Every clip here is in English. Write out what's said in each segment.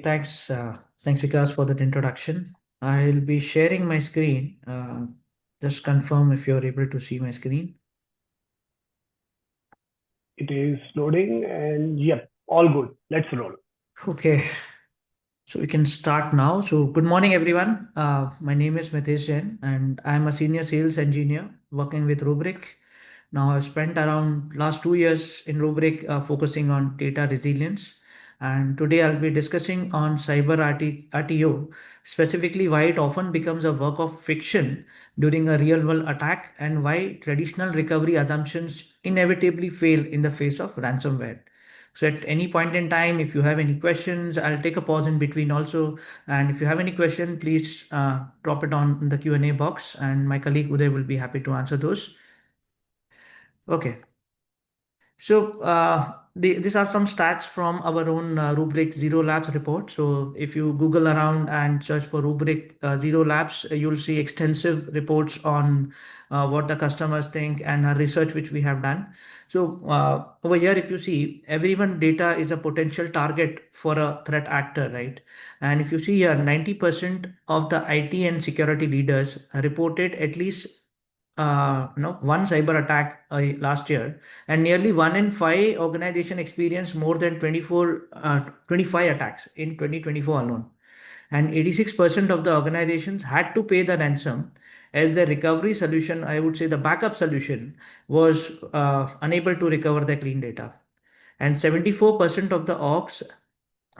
Thanks, Vikas, for that introduction. I'll be sharing my screen. Just confirm if you're able to see my screen. It is loading and yep, all good. Let's roll. Okay, so we can start now. So, good morning, everyone. My name is 𝐂𝐲𝐻𝐿 and I'm a senior sales engineer working with Rubrik. Now, I've spent around last 2 years in Rubrik focusing on data resilience. And today I'll be discussing on RTO, specifically why it often becomes a work of fiction during a real world attack and why traditional recovery assumptions inevitably fail in the face of ransomware. So at any point in time, if you have any questions, I'll take a pause in between also. And if you have any question, please drop it on the Q&A box and my colleague Uday will be happy to answer those. Okay. So these are some stats from our own Rubrik Zero Labs report. So if you Google around and search for Rubrik Zero Labs, you'll see extensive reports on what the customers think and our research which we have done. So over here, if you see, everyone data is a potential target for a threat actor, right? And if you see here, 90% of the IT and security leaders reported at least one cyber attack last year, and nearly 1 in 5 organization experienced more than 25 attacks in 2024 alone. And 86% of the organizations had to pay the ransom as the recovery solution, I would say the backup solution, was unable to recover the clean data. And 74% of the orgs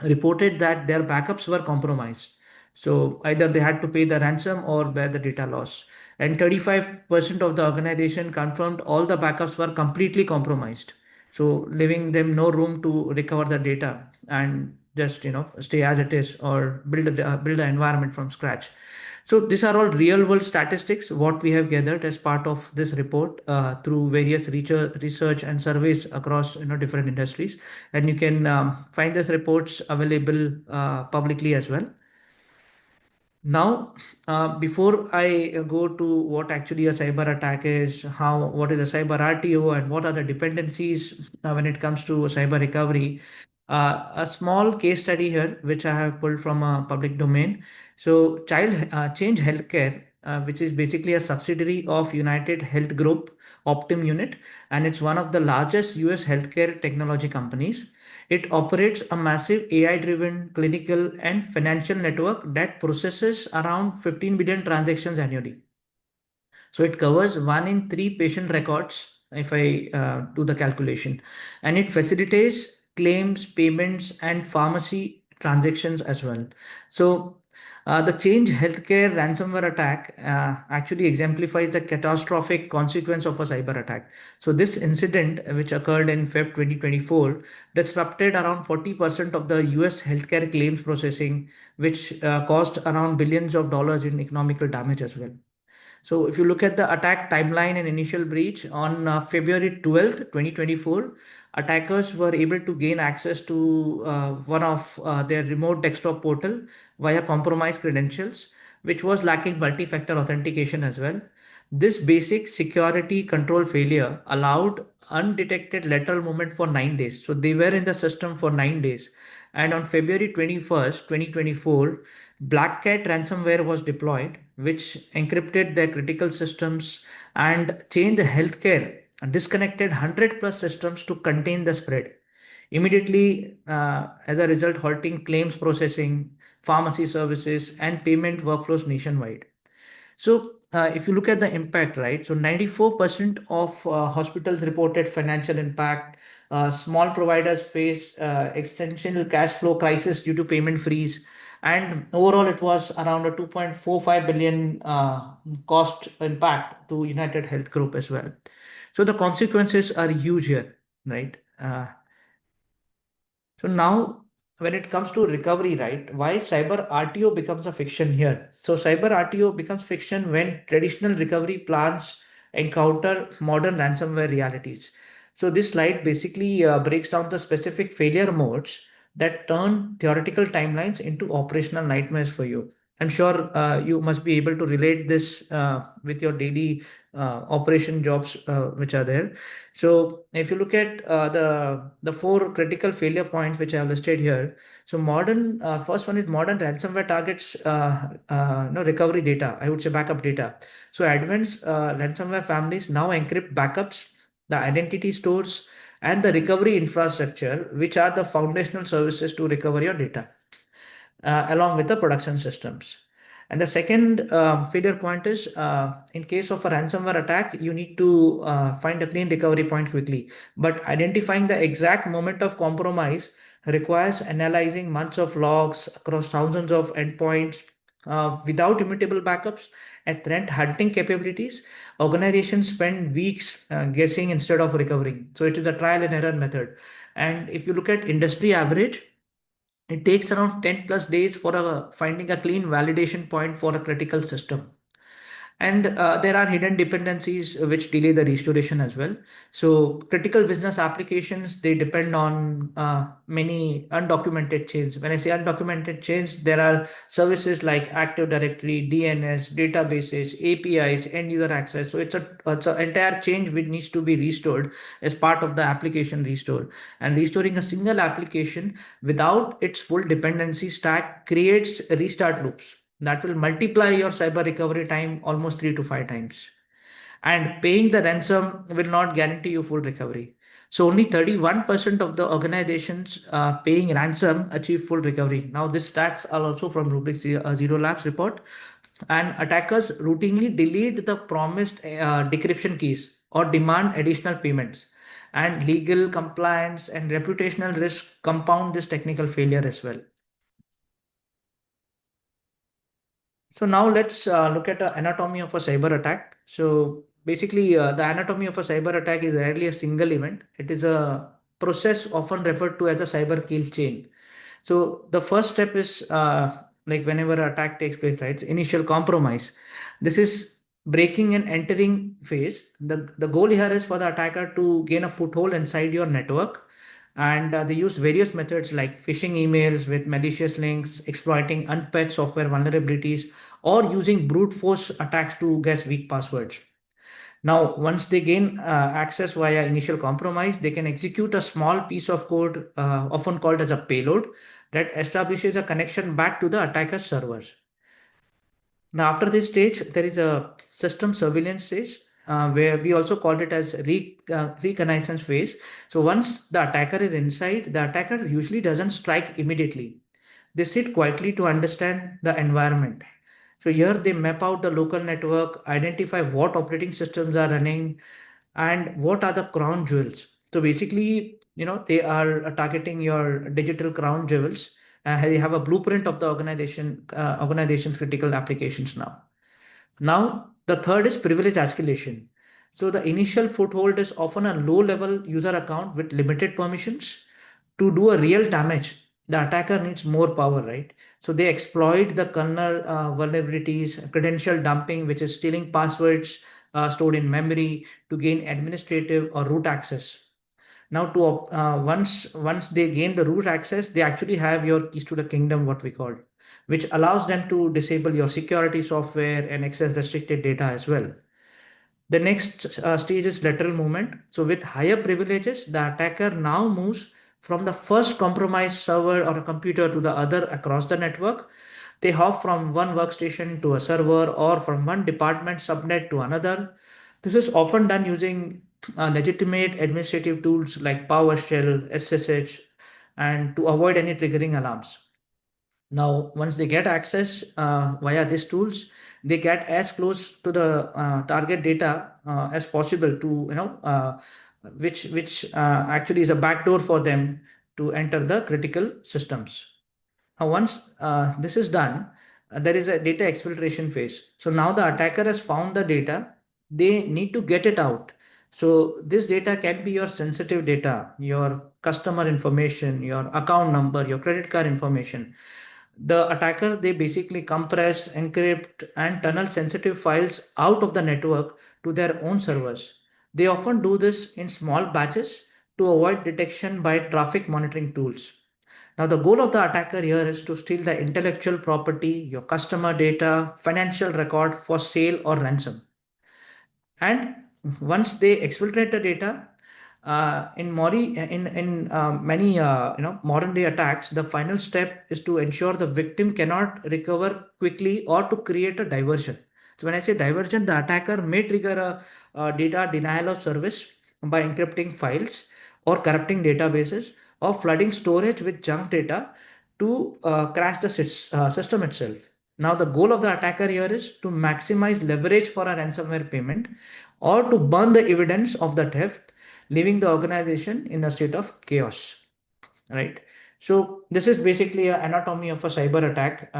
reported that their backups were compromised. So either they had to pay the ransom or bear the data loss. And 35% of the organization confirmed all the backups were completely compromised. So leaving them no room to recover the data and just stay as it is or build the environment from scratch. So these are all real world statistics, what we have gathered as part of this report through various research and surveys across different industries. And you can find these reports available publicly as well. Now, before I go to what actually a cyber attack is, what is a cyber RTO, and what are the dependencies when it comes to cyber recovery, a small case study here, which I have pulled from a public domain. So, Change Healthcare, which is basically a subsidiary of United Health Group, Optum Unit, and it's one of the largest US healthcare technology companies. It operates a massive AI-driven clinical and financial network that processes around 15 billion transactions annually. So it covers 1 in 3 patient records, if I do the calculation, and it facilitates claims, payments, and pharmacy transactions as well. So the Change Healthcare ransomware attack actually exemplifies the catastrophic consequence of a cyber attack. So this incident, which occurred in Feb 2024, disrupted around 40% of the US healthcare claims processing, which cost around billions of dollars in economical damage as well. So if you look at the attack timeline and initial breach on February 12th, 2024, attackers were able to gain access to one of their remote desktop portal via compromised credentials, which was lacking multi-factor authentication as well. This basic security control failure allowed undetected lateral movement for 9 days. So they were in the system for 9 days. And on February 21st, 2024, Black Cat ransomware was deployed, which encrypted their critical systems and changed the healthcare, disconnected 100 plus systems to contain the spread. Immediately, as a result, halting claims processing, pharmacy services, and payment workflows nationwide. So, if you look at the impact, right? So, 94% of hospitals reported financial impact. Small providers face existential cash flow crisis due to payment freeze. And overall, it was around a 2.45 billion cost impact to United Health Group as well. So, the consequences are huge here, right? So now, when it comes to recovery, right, why cyber RTO becomes a fiction here? So cyber RTO becomes fiction when traditional recovery plans encounter modern ransomware realities. So this slide basically breaks down the specific failure modes that turn theoretical timelines into operational nightmares for you. I'm sure you must be able to relate this with your daily operation jobs which are there. So if you look at the four critical failure points which I have listed here, so modern first one is modern ransomware targets no recovery data. I would say backup data. So advanced ransomware families now encrypt backups, the identity stores, and the recovery infrastructure, which are the foundational services to recover your data along with the production systems. And the second failure point is in case of a ransomware attack, you need to find a clean recovery point quickly. But identifying the exact moment of compromise requires analyzing months of logs across thousands of endpoints. Without immutable backups and threat hunting capabilities, organizations spend weeks guessing instead of recovering. So it is a trial and error method. And if you look at industry average, it takes around 10 plus days for finding a clean validation point for a critical system. And there are hidden dependencies which delay the restoration as well. So critical business applications, they depend on many undocumented chains. When I say undocumented chains, there are services like Active Directory, DNS, databases, APIs, end user access. So it's an entire chain which needs to be restored as part of the application restore. And restoring a single application without its full dependency stack creates restart loops that will multiply your cyber recovery time almost 3 to 5 times. And paying the ransom will not guarantee you full recovery. So only 31% of the organizations paying ransom achieve full recovery. Now, these stats are also from Rubrik Zero Labs report. And attackers routinely delete the promised decryption keys or demand additional payments. And legal compliance and reputational risk compound this technical failure as well. So now let's look at the anatomy of a cyber attack. So basically, the anatomy of a cyber attack is rarely a single event. It is a process often referred to as a cyber kill chain. So the first step is like whenever an attack takes place, right? It's initial compromise. This is breaking and entering phase. The goal here is for the attacker to gain a foothold inside your network. And they use various methods like phishing emails with malicious links, exploiting unpatched software vulnerabilities, or using brute force attacks to guess weak passwords. Now, once they gain access via initial compromise, they can execute a small piece of code, often called as a payload, that establishes a connection back to the attacker's servers. Now, after this stage, there is a system surveillance stage, where we also called it as reconnaissance phase. So once the attacker is inside, the attacker usually doesn't strike immediately. They sit quietly to understand the environment. So here they map out the local network, identify what operating systems are running, and what are the crown jewels. So basically, they are targeting your digital crown jewels. They have a blueprint of the organization's critical applications now. Now, the third is privilege escalation. So the initial foothold is often a low-level user account with limited permissions. To do a real damage, the attacker needs more power, right? So they exploit the kernel vulnerabilities, credential dumping, which is stealing passwords stored in memory to gain administrative or root access. Now, to once they gain the root access, they actually have your keys to the kingdom, what we call, which allows them to disable your security software and access restricted data as well. The next stage is lateral movement. So with higher privileges, the attacker now moves from the first compromised server or a computer to the other across the network. They hop from one workstation to a server or from one department subnet to another. This is often done using legitimate administrative tools like PowerShell, SSH, and to avoid any triggering alarms. Now, once they get access via these tools, they get as close to the target data as possible to, which actually is a backdoor for them to enter the critical systems. Now, once this is done, there is a data exfiltration phase. So now the attacker has found the data, they need to get it out. So this data can be your sensitive data, your customer information, your account number, your credit card information. The attacker, they basically compress, encrypt, and tunnel sensitive files out of the network to their own servers. They often do this in small batches to avoid detection by traffic monitoring tools. Now, the goal of the attacker here is to steal the intellectual property, your customer data, financial record for sale or ransom. And once they exfiltrate the data, in many modern day attacks, the final step is to ensure the victim cannot recover quickly or to create a diversion. So when I say diversion, the attacker may trigger a data denial of service by encrypting files or corrupting databases or flooding storage with junk data to crash the system itself. Now, the goal of the attacker here is to maximize leverage for a ransomware payment or to burn the evidence of the theft, leaving the organization in a state of chaos, right? So this is basically an anatomy of a cyber attack,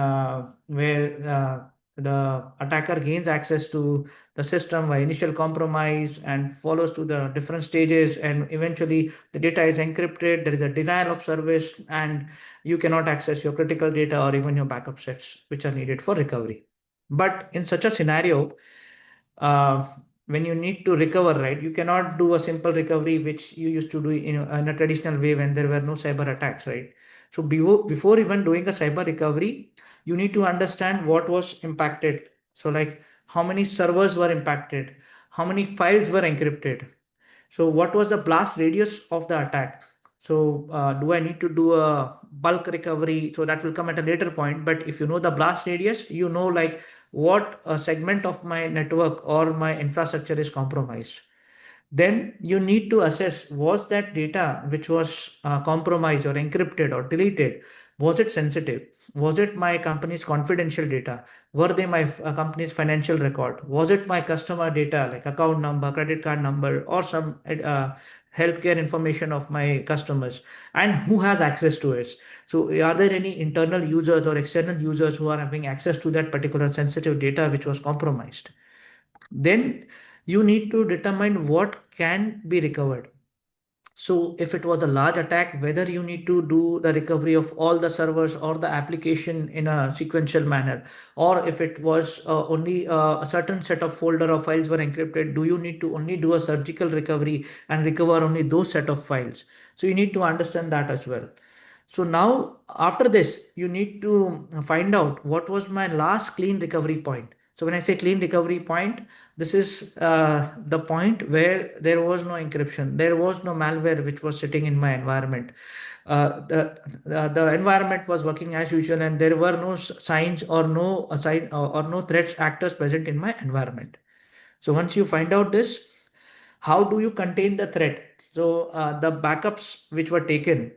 where the attacker gains access to the system by initial compromise and follows through the different stages, and eventually the data is encrypted, there is a denial of service, and you cannot access your critical data or even your backup sets which are needed for recovery. But in such a scenario, uh, when you need to recover, right, you cannot do a simple recovery which you used to do in a traditional way when there were no cyber attacks, right? So before even doing a cyber recovery, you need to understand what was impacted. So like how many servers were impacted, how many files were encrypted, so what was the blast radius of the attack? So do I need to do a bulk recovery? So that will come at a later point. But if you know the blast radius, you know like what a segment of my network or my infrastructure is compromised. Then you need to assess, was that data which was compromised or encrypted or deleted, was it sensitive? Was it my company's confidential data? Were they my company's financial record? Was it my customer data like account number, credit card number, or some healthcare information of my customers? And who has access to it? So are there any internal users or external users who are having access to that particular sensitive data which was compromised? Then you need to determine what can be recovered. So if it was a large attack, whether you need to do the recovery of all the servers or the application in a sequential manner, or if it was only a certain set of folder or files were encrypted, do you need to only do a surgical recovery and recover only those set of files? So you need to understand that as well. So now after this, you need to find out what was my last clean recovery point. So when I say clean recovery point, this is the point where there was no encryption, there was no malware which was sitting in my environment. The environment was working as usual, and there were no signs or no sign or no threats actors present in my environment. So once you find out this, how do you contain the threat? So the backups which were taken,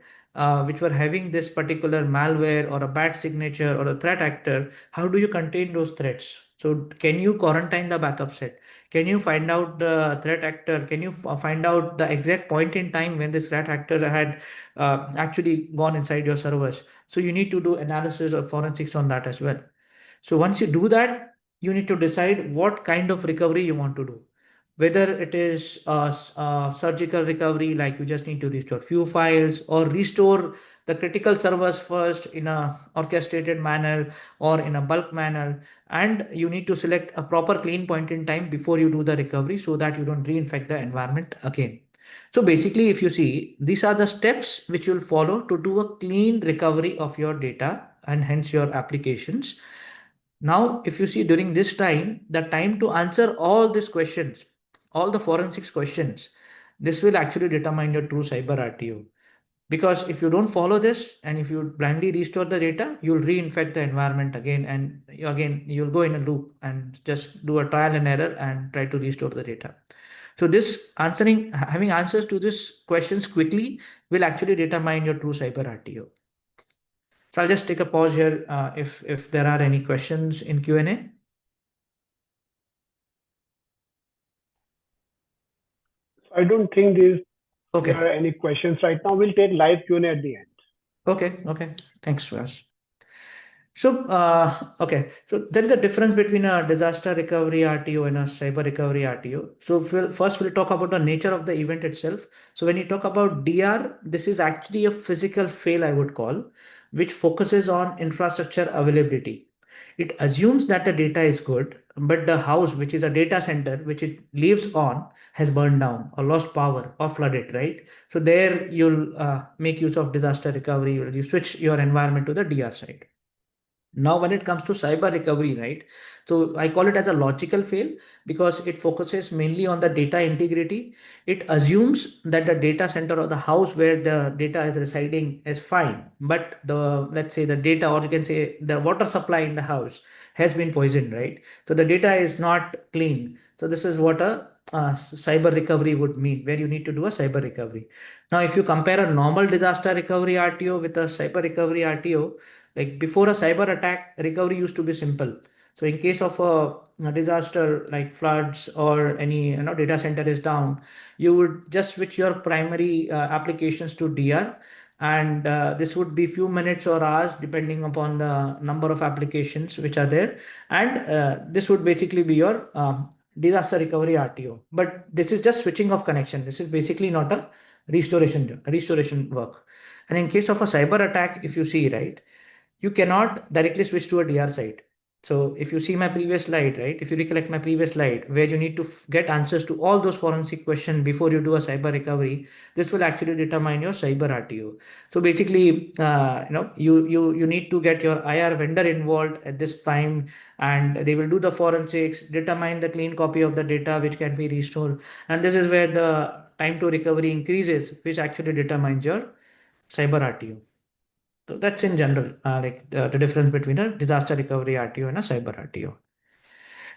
which were having this particular malware or a bad signature or a threat actor, how do you contain those threats? So can you quarantine the backup set? Can you find out the threat actor? Can you find out the exact point in time when this threat actor had actually gone inside your servers? So you need to do analysis or forensics on that as well. So once you do that, you need to decide what kind of recovery you want to do. Whether it is a surgical recovery, like you just need to restore few files or restore the critical servers first in a orchestrated manner or in a bulk manner, and you need to select a proper clean point in time before you do the recovery so that you don't reinfect the environment again. So basically, if you see, these are the steps which you'll follow to do a clean recovery of your data and hence your applications. Now, if you see during this time, the time to answer all these questions, all the forensics questions, this will actually determine your true cyber RTO. Because if you don't follow this and if you blindly restore the data, you'll reinfect the environment again, and again you'll go in a loop and just do a trial and error and try to restore the data. So this having answers to these questions quickly will actually determine your true cyber RTO. So I'll just take a pause here if there are any questions in Q&A. I don't think there Okay. are any questions right now. We'll take live Q&A at the end. Okay. Okay. Thanks, Raj. So, okay. So there is a difference between a disaster recovery RTO and a cyber recovery RTO. So first we'll talk about the nature of the event itself. So when you talk about DR, this is actually a physical fail, I would call, which focuses on infrastructure availability. It assumes that the data is good, but the house, which is a data center, which it lives on, has burned down or lost power or flooded, right? So there you'll make use of disaster recovery. You switch your environment to the DR side. Now, when it comes to cyber recovery, right? So I call it as a logical fail because it focuses mainly on the data integrity. It assumes that the data center or the house where the data is residing is fine, but let's say the data, or you can say the water supply in the house has been poisoned, right? So the data is not clean. So this is what a cyber recovery would mean, where you need to do a cyber recovery. Now, if you compare a normal disaster recovery RTO with a cyber recovery RTO, like before a cyber attack, recovery used to be simple. So in case of a disaster like floods or any data center is down, you would just switch your primary applications to DR, and this would be few minutes or hours depending upon the number of applications which are there, and this would basically be your disaster recovery RTO. But this is just switching of connection. This is basically not a restoration work. And in case of a cyber attack, if you see, right, you cannot directly switch to a DR site. So if you see my previous slide, right, if you recollect my previous slide where you need to get answers to all those forensic questions before you do a cyber recovery, this will actually determine your cyber RTO. So basically, you need to get your IR vendor involved at this time, and they will do the forensics, determine the clean copy of the data which can be restored, and this is where the time to recovery increases, which actually determines your cyber RTO. So that's in general, like the difference between a disaster recovery RTO and a cyber RTO.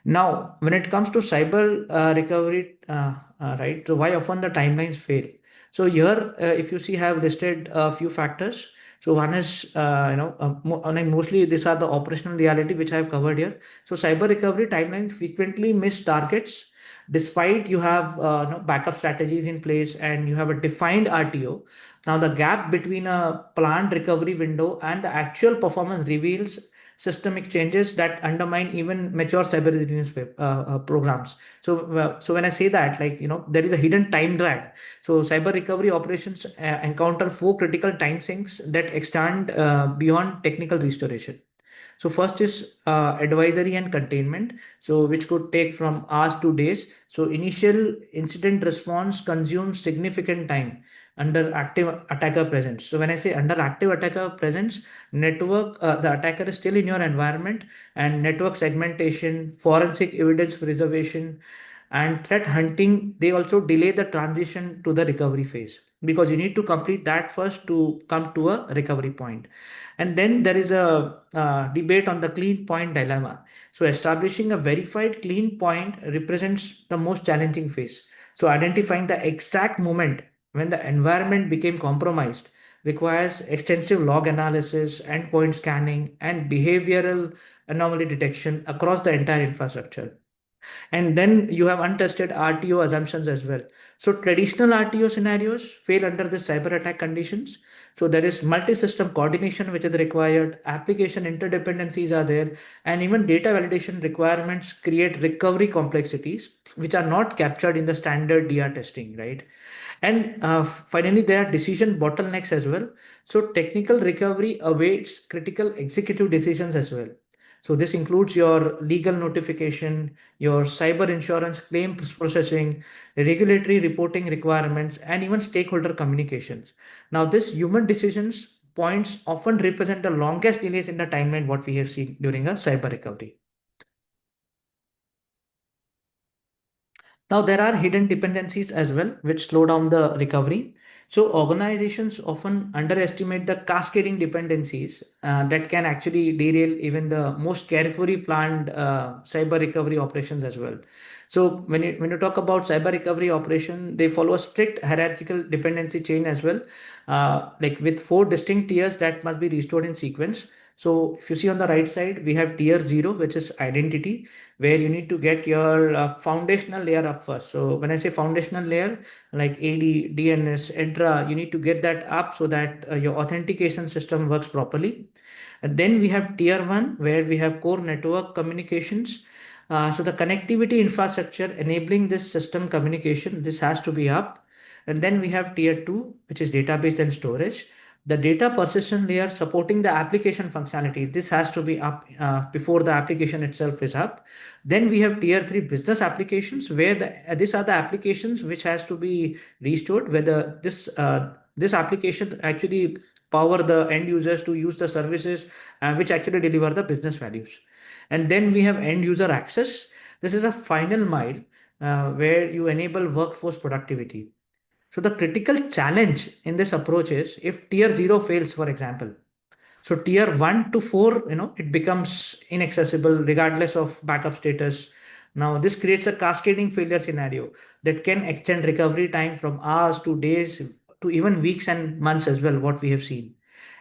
Now, when it comes to cyber recovery, right, so why often the timelines fail? So here, if you see, I have listed a few factors. So one is, like mostly these are the operational reality which I have covered here. So cyber recovery timelines frequently miss targets despite you have backup strategies in place and you have a defined RTO. Now the gap between a planned recovery window and the actual performance reveals systemic changes that undermine even mature cyber resilience programs. So when I say that, like, there is a hidden time drag. So cyber recovery operations encounter four critical time sinks that extend beyond technical restoration. So first is advisory and containment, so which could take from hours to days. So initial incident response consumes significant time under active attacker presence. So when I say under active attacker presence, the attacker is still in your environment, and network segmentation, forensic evidence preservation, and threat hunting, they also delay the transition to the recovery phase because you need to complete that first to come to a recovery point. And then there is a debate on the clean point dilemma. So establishing a verified clean point represents the most challenging phase. So identifying the exact moment when the environment became compromised requires extensive log analysis, endpoint scanning, and behavioral anomaly detection across the entire infrastructure. And then you have untested RTO assumptions as well. So traditional RTO scenarios fail under the cyber attack conditions. So there is multi-system coordination which is required, application interdependencies are there, and even data validation requirements create recovery complexities which are not captured in the standard DR testing, right? And finally, there are decision bottlenecks as well. So technical recovery awaits critical executive decisions as well. So this includes your legal notification, your cyber insurance claims processing, regulatory reporting requirements, and even stakeholder communications. Now, this human decisions points often represent the longest delays in the timeline what we have seen during a cyber recovery. Now, there are hidden dependencies as well, which slow down the recovery. So, organizations often underestimate the cascading dependencies that can actually derail even the most carefully planned cyber recovery operations as well. So, when you talk about cyber recovery operation, they follow a strict hierarchical dependency chain as well, like with four distinct tiers that must be restored in sequence. So, if you see on the right side, we have tier 0, which is identity, where you need to get your foundational layer up first. So when I say foundational layer, like AD, DNS, EDRA, you need to get that up so that your authentication system works properly. And then we have tier 1, where we have core network communications. So the connectivity infrastructure enabling this system communication, this has to be up. And then we have tier 2, which is database and storage. The data persistence layer supporting the application functionality. This has to be up before the application itself is up. Then we have tier 3 business applications where these are the applications which has to be restored, whether this application actually power the end users to use the services which actually deliver the business values. And then we have end user access. This is a final mile where you enable workforce productivity. So the critical challenge in this approach is if tier 0 fails, for example, so tier 1 to 4, it becomes inaccessible regardless of backup status. Now this creates a cascading failure scenario that can extend recovery time from hours to days to even weeks and months as well, what we have seen.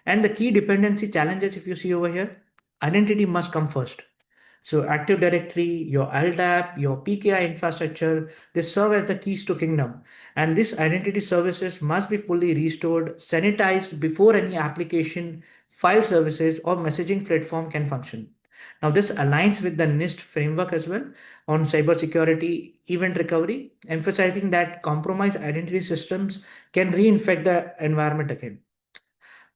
And the key dependency challenges, if you see over here, identity must come first. So Active Directory, your LDAP, your PKI infrastructure, they serve as the keys to kingdom. And this identity services must be fully restored, sanitized before any application, file services, or messaging platform can function. Now, this aligns with the NIST framework as well on cybersecurity event recovery, emphasizing that compromised identity systems can reinfect the environment again.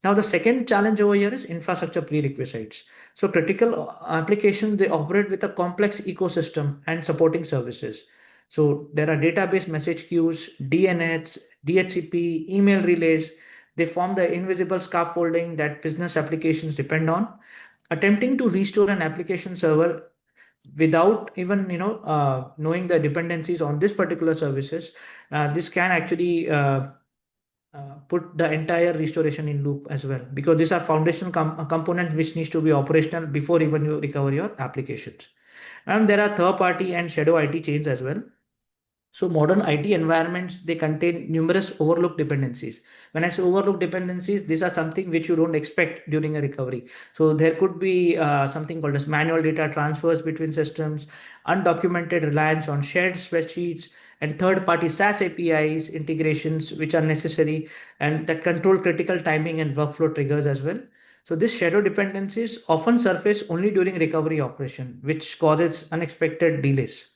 Now, the second challenge over here is infrastructure prerequisites. So critical applications, they operate with a complex ecosystem and supporting services. So there are database message queues, DNS, DHCP, email relays. They form the invisible scaffolding that business applications depend on. Attempting to restore an application server without even knowing the dependencies on this particular services, this can actually put the entire restoration in loop as well, because these are foundational components which needs to be operational before even you recover your applications. And there are third party and shadow IT chains as well. So modern IT environments, they contain numerous overlooked dependencies. When I say overlooked dependencies, these are something which you don't expect during a recovery. So there could be something called as manual data transfers between systems, undocumented reliance on shared spreadsheets, and third-party SaaS APIs integrations which are necessary and that control critical timing and workflow triggers as well. So these shadow dependencies often surface only during recovery operation, which causes unexpected delays.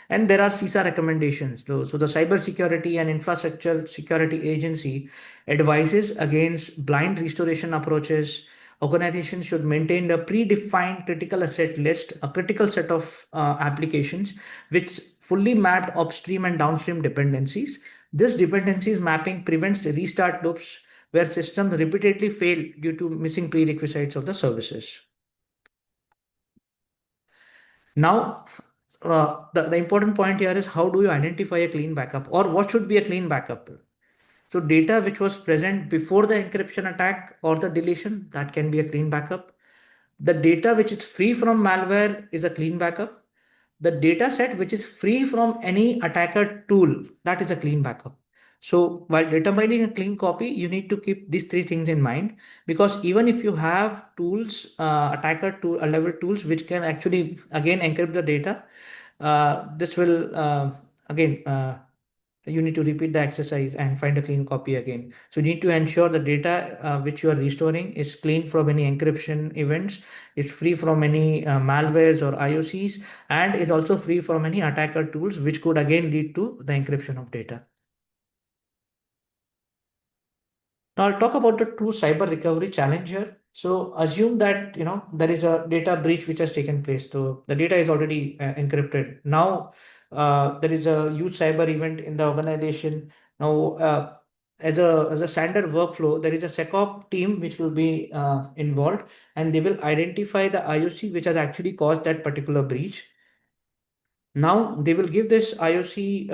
And there are CISA recommendations. So the Cybersecurity and Infrastructure Security Agency advises against blind restoration approaches. Organizations should maintain a predefined critical asset list, a critical set of applications which fully mapped upstream and downstream dependencies. This dependencies mapping prevents restart loops where systems repeatedly fail due to missing prerequisites of the services. Now, the important point here is how do you identify a clean backup, or what should be a clean backup? So data which was present before the encryption attack or the deletion, that can be a clean backup. The data which is free from malware is a clean backup. The data set which is free from any attacker tool, that is a clean backup. So while determining a clean copy, you need to keep these three things in mind, because even if you have tools, attacker tool, level tools, which can actually again encrypt the data, this will again you need to repeat the exercise and find a clean copy again. So you need to ensure the data which you are restoring is clean from any encryption events, is free from any malwares or IOCs, and is also free from any attacker tools which could again lead to the encryption of data. Now I'll talk about the true cyber recovery challenge here. So assume that there is a data breach which has taken place. So the data is already encrypted. Now there is a huge cyber event in the organization. Now as a standard workflow, there is a SecOps team which will be involved, and they will identify the IOC which has actually caused that particular breach. Now they will give this IOC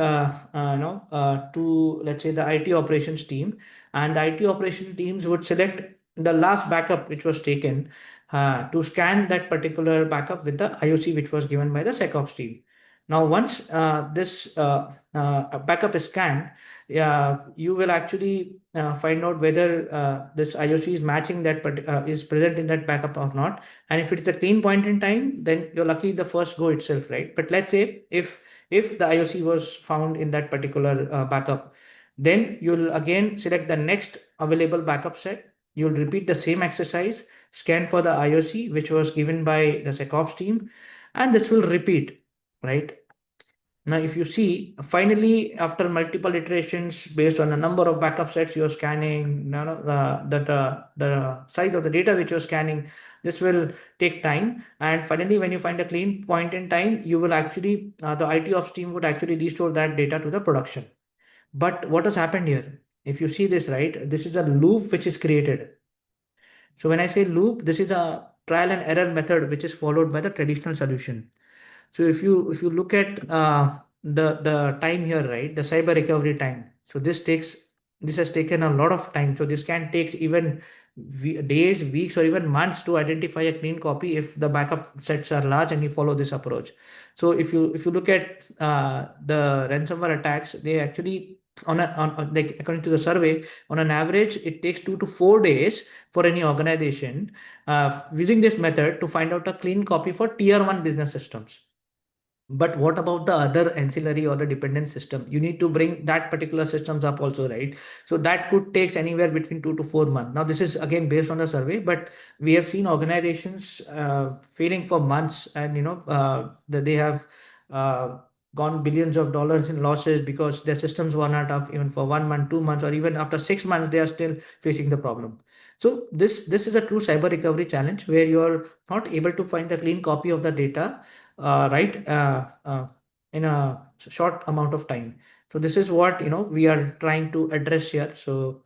to, let's say, the IT operations team, and the IT operation teams would select the last backup which was taken to scan that particular backup with the IOC which was given by the SecOps team. Now, once this backup is scanned, you will actually find out whether this IOC is matching that, is present in that backup or not. And if it's a clean point in time, then you're lucky the first go itself, right? But let's say if the IOC was found in that particular backup, then you'll again select the next available backup set. You'll repeat the same exercise, scan for the IOC which was given by the SecOps team, and this will repeat, right? Now, if you see, finally, after multiple iterations based on a number of backup sets you're scanning, the size of the data which you're scanning, this will take time. And finally, when you find a clean point in time, you will actually, the IT ops team would actually restore that data to the production. But what has happened here? If you see this, right, this is a loop which is created. So when I say loop, this is a trial and error method which is followed by the traditional solution. So if you look at the time here, right, the cyber recovery time. So this has taken a lot of time. So this can take even days, weeks, or even months to identify a clean copy if the backup sets are large and you follow this approach. So if you look at the ransomware attacks, they actually like according to the survey, on an average, it takes 2 to 4 days for any organization using this method to find out a clean copy for tier one business systems. But what about the other ancillary or the dependent system? You need to bring that particular systems up also, right? So that could takes anywhere between 2 to 4 months. Now, this is again based on the survey, but we have seen organizations failing for months, and that they have uh, gone billions of dollars in losses because their systems were not up even for 1 month, 2 months, or even after 6 months, they are still facing the problem. So this is a true cyber recovery challenge where you're not able to find a clean copy of the data, right, in a short amount of time. So this is what we are trying to address here. So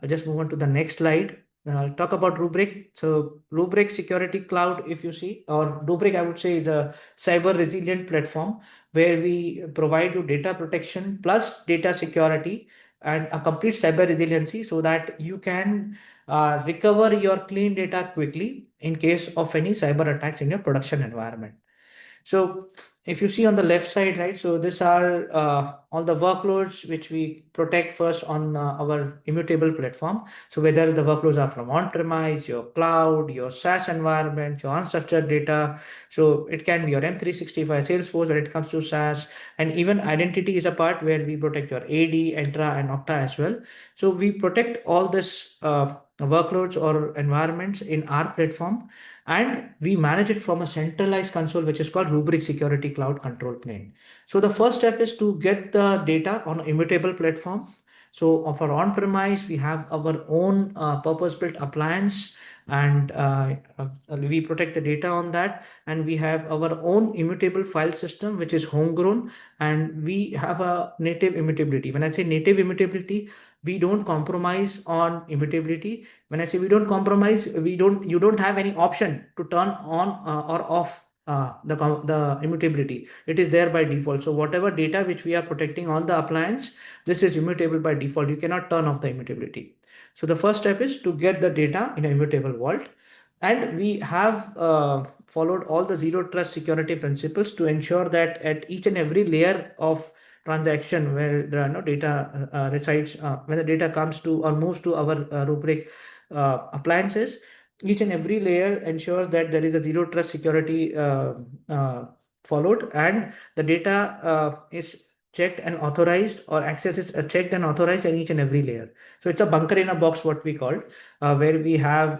I'll just move on to the next slide. I'll talk about Rubrik. So Rubrik Security Cloud, if you see, or Rubrik, I would say, is a cyber resilient platform where we provide you data protection plus data security and a complete cyber resiliency so that you can recover your clean data quickly in case of any cyber attacks in your production environment. So if you see on the left side, right, so these are all the workloads which we protect first on our immutable platform. So whether the workloads are from on-premise, your cloud, your SaaS environment, your unstructured data. So it can be your M365 Salesforce when it comes to SaaS, and even identity is a part where we protect your AD, Entra, and Okta as well. So we protect all this workloads or environments in our platform, and we manage it from a centralized console which is called Rubrik Security Cloud Control Plane. So the first step is to get the data on immutable platform. So for on-premise, we have our own purpose-built appliance, and we protect the data on that. And we have our own immutable file system, which is homegrown, and we have a native immutability. When I say native immutability, we don't compromise on immutability. When I say we don't compromise, you don't have any option to turn on or off the immutability. It is there by default. So whatever data which we are protecting on the appliance, this is immutable by default. You cannot turn off the immutability. So the first step is to get the data in an immutable vault. And we have followed all the zero trust security principles to ensure that at each and every layer of transaction where there are no data resides, when the data comes to or moves to our Rubrik appliances, each and every layer ensures that there is a zero trust security followed, and the data is checked and authorized, or access is checked and authorized in each and every layer. So it's a bunker in a box, what we call, where we have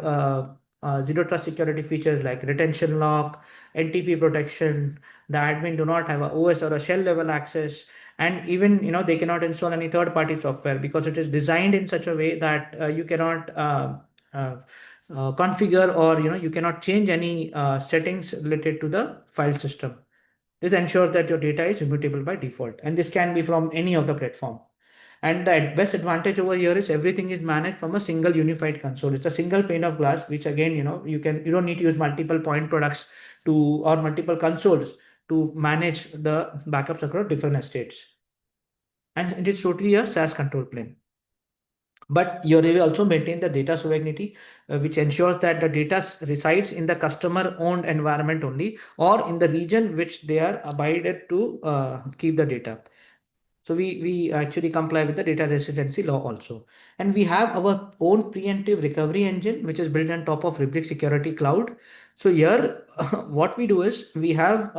zero trust security features like retention lock, NTP protection. The admin do not have a OS or a shell level access, and even they cannot install any third party software because it is designed in such a way that you cannot uh, configure, or you cannot change any settings related to the file system. This ensures that your data is immutable by default, and this can be from any of the platform. And the best advantage over here is everything is managed from a single unified console. It's a single pane of glass, which again, you don't need to use multiple point products to, or multiple consoles to manage the backups across different estates. And it is totally a SaaS control plane. But you will also maintain the data sovereignty, which ensures that the data resides in the customer owned environment only, or in the region which they are abided to keep the data. So we actually comply with the data residency law also. And we have our own preemptive recovery engine, which is built on top of Rubrik Security Cloud. So here, what we do is we have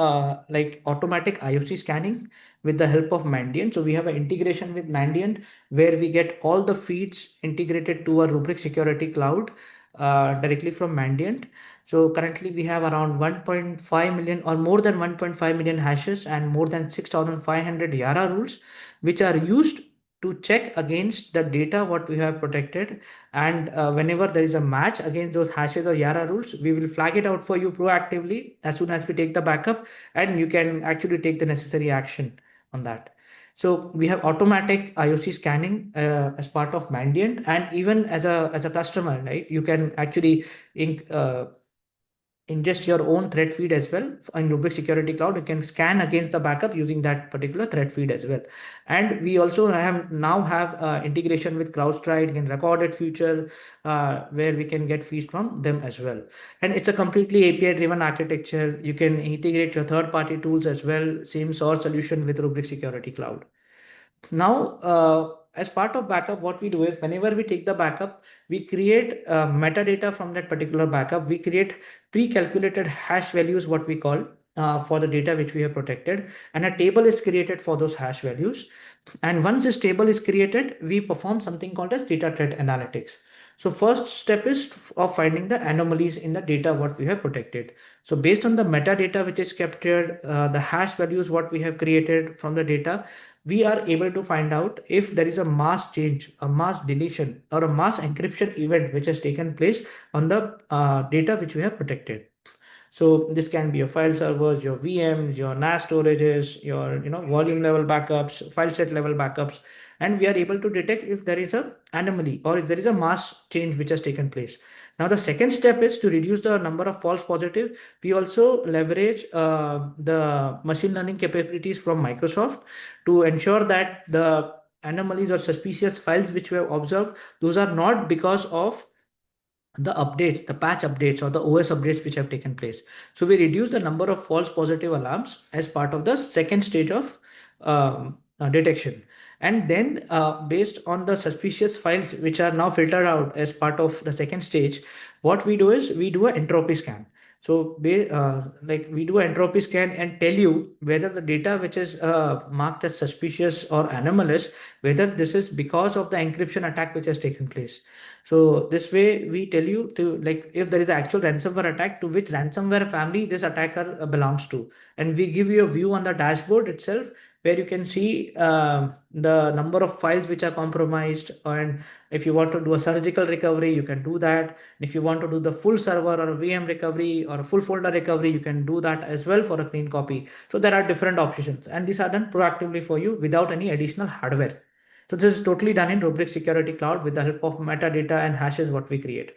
like automatic IOC scanning with the help of Mandiant. So we have an integration with Mandiant where we get all the feeds integrated to our Rubrik Security Cloud. directly from Mandiant. So currently we have around 1.5 million or more than 1.5 million hashes and more than 6,500 Yara rules, which are used to check against the data what we have protected. And whenever there is a match against those hashes or Yara rules, we will flag it out for you proactively as soon as we take the backup, and you can actually take the necessary action on that. So we have automatic IOC scanning as part of Mandiant, and even as a customer, right? You can actually ingest your own threat feed as well in Rubrik Security Cloud. You can scan against the backup using that particular threat feed as well. And we also now have integration with CrowdStrike and recorded future where we can get feeds from them as well. And it's a completely API driven architecture. You can integrate your third party tools as well. Same source solution with Rubrik Security Cloud. Now, as part of backup, what we do is whenever we take the backup, we create metadata from that particular backup. We create pre-calculated hash values, what we call, for the data which we have protected, and a table is created for those hash values. And once this table is created, we perform something called as data threat analytics. So first step is of finding the anomalies in the data what we have protected. So based on the metadata which is captured, the hash values what we have created from the data, we are able to find out if there is a mass change, a mass deletion, or a mass encryption event which has taken place on the data which we have protected. So this can be your file servers, your VMs, your NAS storages, your volume level backups, file set level backups, and we are able to detect if there is a anomaly or if there is a mass change which has taken place. Now the second step is to reduce the number of false positive. We also leverage the machine learning capabilities from Microsoft to ensure that the anomalies or suspicious files which we have observed, those are not because of the updates, the patch updates or the OS updates which have taken place. So we reduce the number of false positive alarms as part of the second stage of detection. And then based on the suspicious files which are now filtered out as part of the second stage, what we do is we do an entropy scan. So like we do an entropy scan and tell you whether the data which is marked as suspicious or anomalous, whether this is because of the encryption attack which has taken place. So this way we tell you to, like, if there is an actual ransomware attack, to which ransomware family this attacker belongs to, and we give you a view on the dashboard itself where you can see the number of files which are compromised, and if you want to do a surgical recovery you can do that. If you want to do the full server or a VM recovery or a full folder recovery, you can do that as well for a clean copy. So there are different options, and these are done proactively for you without any additional hardware. So this is totally done in Rubrik Security Cloud with the help of metadata and hashes what we create.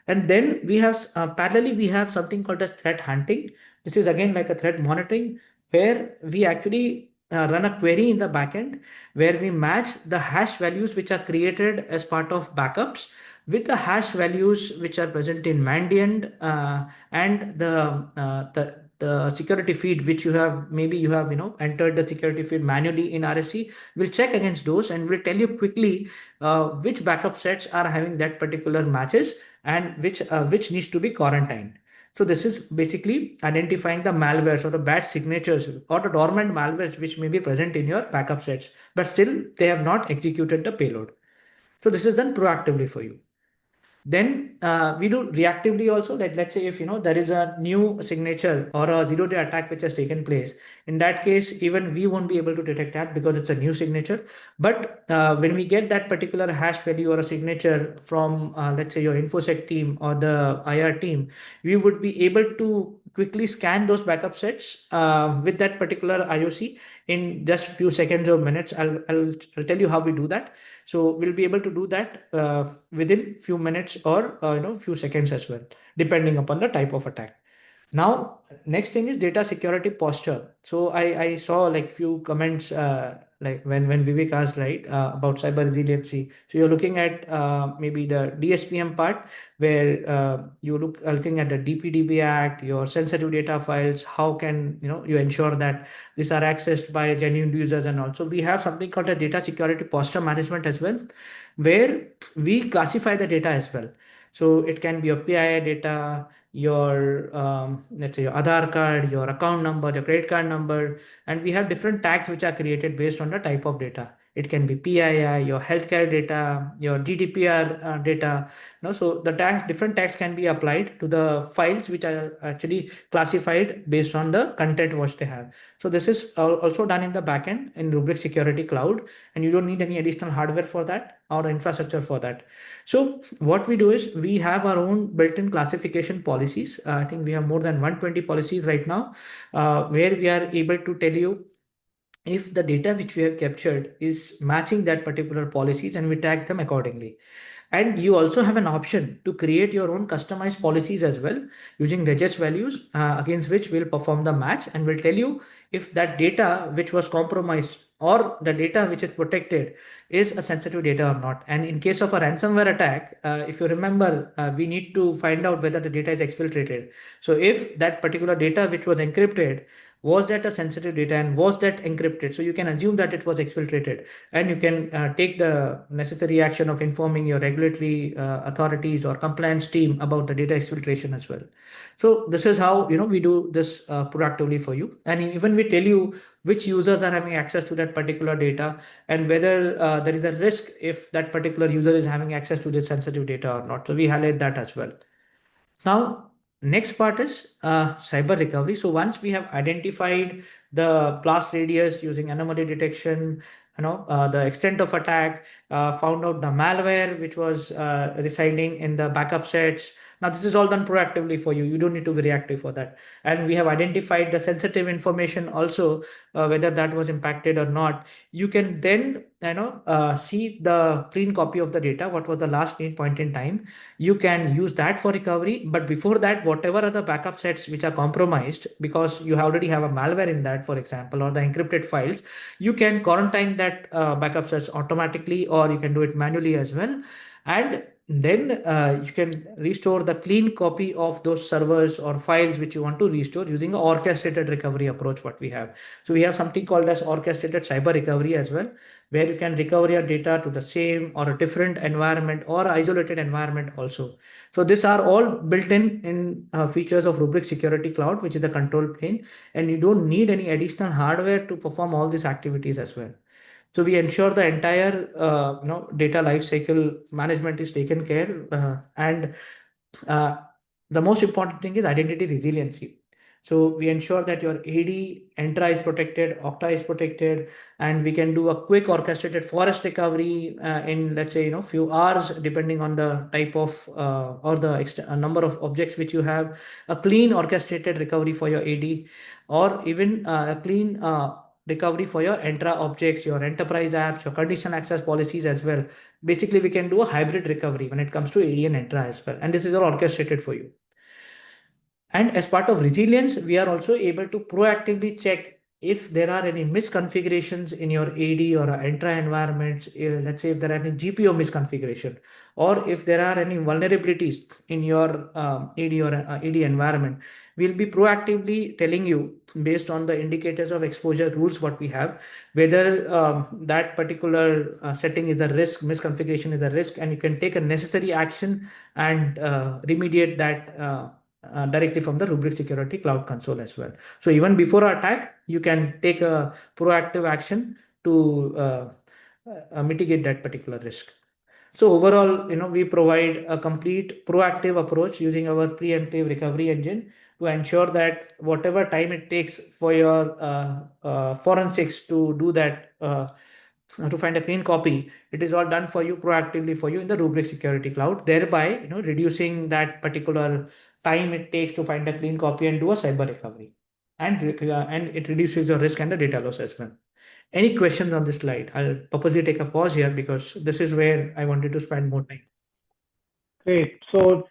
And then we have parallelly we have something called as threat hunting. This is again like a threat monitoring where we actually run a query in the backend where we match the hash values which are created as part of backups with the hash values which are present in Mandiant and the security feed which you have, maybe you have entered the security feed manually in RSC. We'll check against those and we'll tell you quickly which backup sets are having that particular matches and which needs to be quarantined. So this is basically identifying the malwares or the bad signatures or the dormant malwares which may be present in your backup sets, but still they have not executed the payload. So this is done proactively for you. Then we do reactively also, like let's say if there is a new signature or a zero-day attack which has taken place. In that case, even we won't be able to detect that because it's a new signature. But when we get that particular hash value or a signature from let's say your infosec team or the IR team, we would be able to quickly scan those backup sets with that particular IOC in just few seconds or minutes. I'll tell you how we do that. So we'll be able to do that within few minutes or few seconds as well, depending upon the type of attack. Now, next thing is data security posture. So I saw like few comments like when Vivek asked about cyber resiliency. So you're looking at maybe the DSPM part where are looking at the DPDB Act, your sensitive data files. How can you ensure that these are accessed by genuine users, and also we have something called a data security posture management as well, where we classify the data as well. So it can be your PII data, your let's say your Aadhaar card, your account number, your credit card number, and we have different tags which are created based on the type of data. It can be PII, your healthcare data, your GDPR data. So the different tags can be applied to the files which are actually classified based on the content which they have. So this is also done in the backend in Rubrik Security Cloud, and you don't need any additional hardware for that or infrastructure for that. So what we do is we have our own built-in classification policies. I think we have more than 120 policies right now, where we are able to tell you if the data which we have captured is matching that particular policies, and we tag them accordingly. And you also have an option to create your own customized policies as well using regex values, against which we'll perform the match and will tell you if that data which was compromised or the data which is protected is a sensitive data or not. And in case of a ransomware attack, if you remember, we need to find out whether the data is exfiltrated. So if that particular data which was encrypted, was that a sensitive data and was that encrypted? So you can assume that it was exfiltrated, and you can take the necessary action of informing your regulatory authorities or compliance team about the data exfiltration as well. So this is how we do this proactively for you, and even we tell you which users are having access to that particular data and whether there is a risk if that particular user is having access to this sensitive data or not. So we highlight that as well. Now, next part is cyber recovery. So once we have identified the blast radius using anomaly detection, the extent of attack, found out the malware which was residing in the backup sets. Now, this is all done proactively for you. You don't need to be reactive for that. And we have identified the sensitive information also, whether that was impacted or not. You can then, see the clean copy of the data, what was the last point in time. You can use that for recovery, but before that, whatever other backup sets which are compromised because you already have a malware in that, for example, or the encrypted files, you can quarantine that backup sets automatically, or you can do it manually as well. And then you can restore the clean copy of those servers or files which you want to restore using an orchestrated recovery approach what we have. So we have something called as orchestrated cyber recovery as well, where you can recover your data to the same or a different environment or isolated environment also. So these are all built in features of Rubrik Security Cloud, which is the control plane, and you don't need any additional hardware to perform all these activities as well. So we ensure the entire data lifecycle management is taken care, and uh, the most important thing is identity resiliency. So we ensure that your AD Entra is protected, Okta is protected, and we can do a quick orchestrated forest recovery in, let's say, few hours, depending on the type of or the number of objects which you have. A clean orchestrated recovery for your AD, or even a clean recovery for your Entra objects, your enterprise apps, your conditional access policies as well. Basically, we can do a hybrid recovery when it comes to AD and Entra as well, and this is all orchestrated for you. And as part of resilience, we are also able to proactively check if there are any misconfigurations in your AD or Entra environments. Let's say if there are any GPO misconfiguration, or if there are any vulnerabilities in your AD or AD environment, we'll be proactively telling you based on the indicators of exposure rules what we have, whether that particular setting is a risk, misconfiguration is a risk, and you can take a necessary action and remediate that directly from the Rubrik Security Cloud console as well. So even before attack, you can take a proactive action to mitigate that particular risk. So overall, we provide a complete proactive approach using our preemptive recovery engine to ensure that whatever time it takes for your forensics to do that, to find a clean copy, it is all done for you proactively for you in the Rubrik Security Cloud, thereby reducing that particular time it takes to find a clean copy and do a cyber recovery, and it reduces your risk and the data loss as well. Any questions on this slide? I'll purposely take a pause here because this is where I wanted to spend more time. Great. So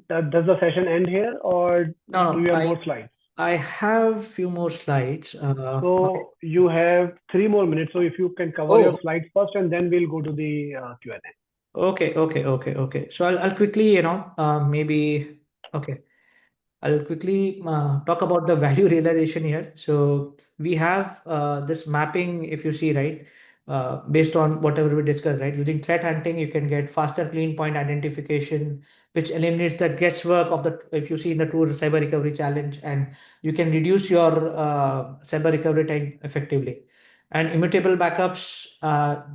does the session end here, or No, do you have more slides? I have few more slides. So you have 3 more minutes. So if you can cover your slides first, and then we'll go to the Q&A. Okay. So I'll quickly, maybe, okay. I'll quickly talk about the value realization here. So we have this mapping, if you see, right, based on whatever we discussed, right? Using threat hunting, you can get faster clean point identification, which eliminates the guesswork of the, if you see in the true cyber recovery challenge, and you can reduce your cyber recovery time effectively. And immutable backups,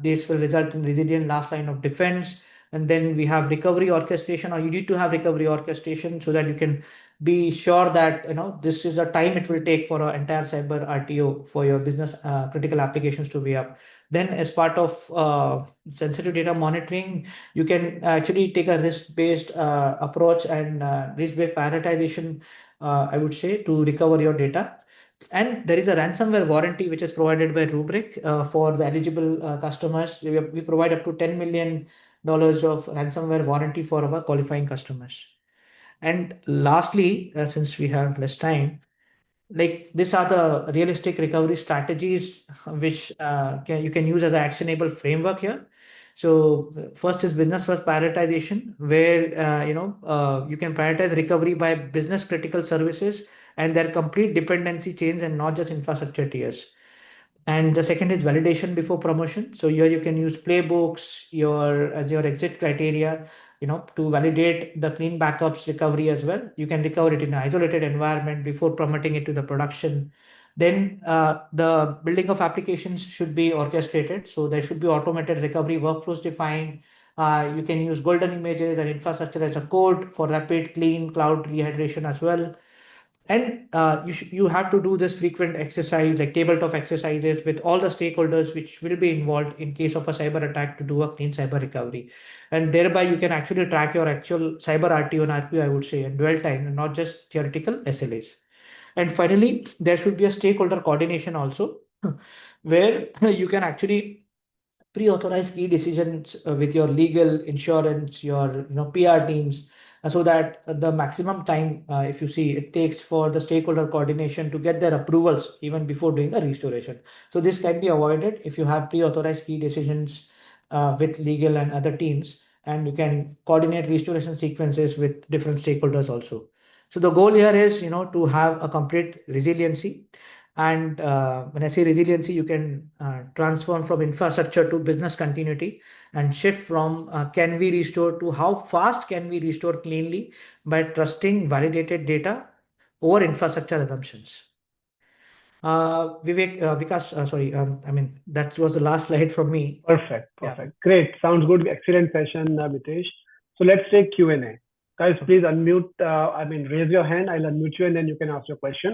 this will result in resilient last line of defense. And then we have recovery orchestration, or you need to have recovery orchestration so that you can be sure that this is the time it will take for an entire cyber RTO for your business critical applications to be up. Then, as part of sensitive data monitoring, you can actually take a risk-based approach and risk-based prioritization, I would say, to recover your data. And there is a ransomware warranty which is provided by Rubrik for the eligible customers. We provide up to $10 million of ransomware warranty for our qualifying customers. And lastly, since we have less time, like these are the realistic recovery strategies which you can use as an actionable framework here. So first is business first prioritization, where you can prioritize recovery by business critical services and their complete dependency chains and not just infrastructure tiers. And the second is validation before promotion. So here you can use playbooks as your exit criteria, to validate the clean backups recovery as well. You can recover it in an isolated environment before promoting it to the production. Then the building of applications should be orchestrated. So there should be automated recovery workflows defined. You can use golden images and infrastructure as a code for rapid, clean cloud rehydration as well. And you have to do this frequent exercise, like tabletop exercises with all the stakeholders which will be involved in case of a cyber attack, to do a clean cyber recovery. And thereby you can actually track your actual cyber RTO and RPO, I would say, in dwell time and not just theoretical SLAs. And finally, there should be a stakeholder coordination also, where you can actually pre-authorize key decisions with your legal, insurance, your PR teams, so that the maximum time, if you see, it takes for the stakeholder coordination to get their approvals even before doing a restoration. So this can be avoided if you have pre-authorized key decisions with legal and other teams, and you can coordinate restoration sequences with different stakeholders also. So the goal here is, to have a complete resiliency. And when I say resiliency, you can transform from infrastructure to business continuity and shift from can we restore to how fast can we restore cleanly by trusting validated data over infrastructure assumptions. Vikas, sorry, that was the last slide from me. Perfect. Great. Sounds good. Excellent session, Mitesh. So let's take Q&A. Guys, please unmute, raise your hand. I'll unmute you and then you can ask your question.